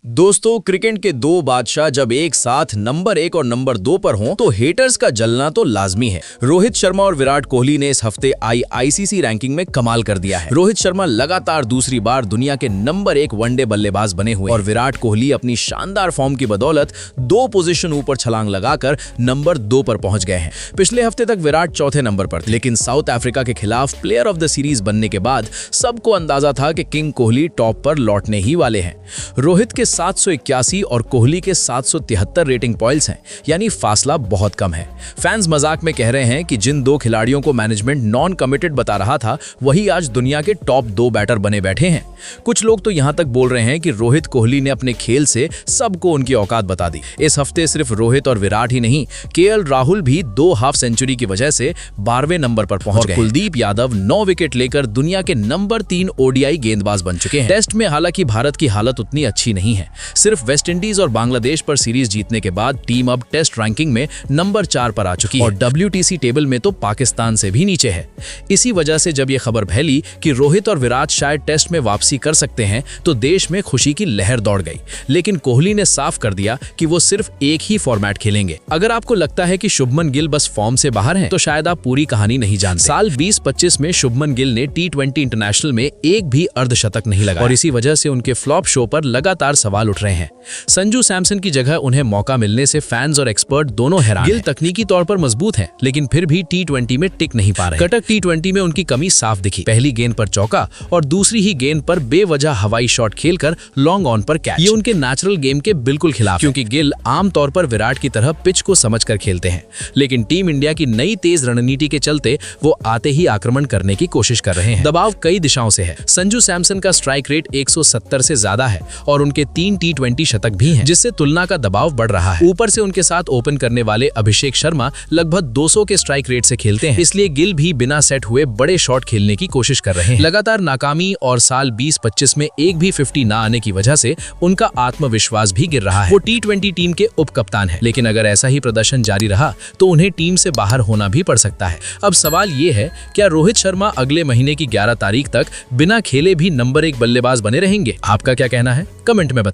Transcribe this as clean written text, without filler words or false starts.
दोस्तों, क्रिकेट के दो बादशाह जब एक साथ नंबर 1 और नंबर 2 पर हों तो हेटर्स का जलना तो लाजमी है। रोहित शर्मा और विराट कोहली ने इस हफ्ते आईसीसी रैंकिंग में कमाल कर दिया है। रोहित शर्मा लगातार दूसरी बार दुनिया के नंबर 1 वनडे बल्लेबाज बने हुए और विराट कोहली अपनी शानदार फॉर्म की बदौलत 2 पोजीशन ऊपर छलांग लगाकर नंबर 2 पर पहुंच गए हैं। पिछले हफ्ते तक विराट चौथे नंबर पर थे, लेकिन साउथ अफ्रीका के खिलाफ प्लेयर ऑफ द सीरीज बनने के बाद सबको अंदाजा था कि किंग कोहली टॉप पर लौटने ही वाले हैं। रोहित के 781 और कोहली के 773 रेटिंग पॉइंट्स हैं, यानी फासला बहुत कम है। फैंस मजाक में कह रहे हैं कि जिन दो खिलाड़ियों को मैनेजमेंट नॉन कमिटेड बता रहा था, वही आज दुनिया के टॉप 2 बैटर बने बैठे हैं। कुछ लोग तो यहां तक बोल रहे हैं कि रोहित कोहली ने अपने खेल से सबको उनकी औकात बता दी। इस हफ्ते सिर्फ रोहित और विराट ही नहीं, केएल राहुल भी 2 हाफ सेंचुरी की वजह से 12वें नंबर पर पहुंच गए। कुलदीप यादव 9 विकेट लेकर दुनिया के नंबर 3 ओडीआई गेंदबाज बन चुके हैं। टेस्ट में हालांकि भारत की हालत उतनी अच्छी नहीं है। सिर्फ वेस्टइंडीज और बांग्लादेश पर सीरीज जीतने के बाद टीम अब टेस्ट रैंकिंग में नंबर 4 पर आ चुकी है और WTC टेबल में तो पाकिस्तान से भी नीचे है। इसी वजह से जब यह खबर फैली कि रोहित और विराट शायद टेस्ट में वापसी कर सकते हैं, तो देश में खुशी की लहर दौड़ गई। लेकिन कोहली ने साफ कर दिया कि वो सिर्फ एक ही फॉर्मेट खेलेंगे। अगर आपको लगता है कि शुभमन गिल बस फॉर्म से बाहर हैं, तो शायद आप पूरी कहानी नहीं जानते। साल 2025 में शुभमन गिल ने T20 इंटरनेशनल में एक भी अर्धशतक नहीं लगाया और इसी वजह से उनके फ्लॉप शो पर लगातार सवाल उठ रहे हैं। संजू सैमसन की जगह उन्हें मौका मिलने से फैंस और एक्सपर्ट दोनों हैरान। गिल तकनीकी तौर पर मजबूत हैं, लेकिन फिर भी T20 में टिक नहीं पा रहे। कटक T20 में उनकी कमी साफ दिखी। पहली गेंद पर चौका और दूसरी ही गेंद पर बेवजह हवाई शॉट खेलकर लॉन्ग ऑन पर कैच। ये उनके नेचुरल गेम के बिल्कुल खिलाफ, क्योंकि गिल आमतौर पर विराट की तरह पिच को समझकर खेलते हैं। लेकिन टीम इंडिया की नई तेज रणनीति के चलते वो आते ही आक्रमण करने की कोशिश कर रहे हैं। दबाव कई दिशाओं से है। संजू सैमसन का स्ट्राइक रेट 170 से ज्यादा है और उनके 3 T20 शतक भी हैं, जिससे तुलना का दबाव बढ़ रहा है। ऊपर से उनके साथ ओपन करने वाले अभिषेक शर्मा लगभग 200 के स्ट्राइक रेट से खेलते हैं, इसलिए गिल भी बिना सेट हुए बड़े शॉट खेलने की कोशिश कर रहे हैं। लगातार नाकामी और साल 2025 में एक भी 50 ना आने की वजह से उनका आत्मविश्वास भी गिर रहा है। वो T20 टीम के उप कप्तान है, लेकिन अगर ऐसा ही प्रदर्शन जारी रहा तो उन्हें टीम से बाहर होना भी पड़ सकता है। अब सवाल ये है, क्या रोहित शर्मा अगले महीने की 11 तारीख तक बिना खेले भी नंबर 1 बल्लेबाज बने रहेंगे? आपका क्या कहना है? कमेंट में बताएं।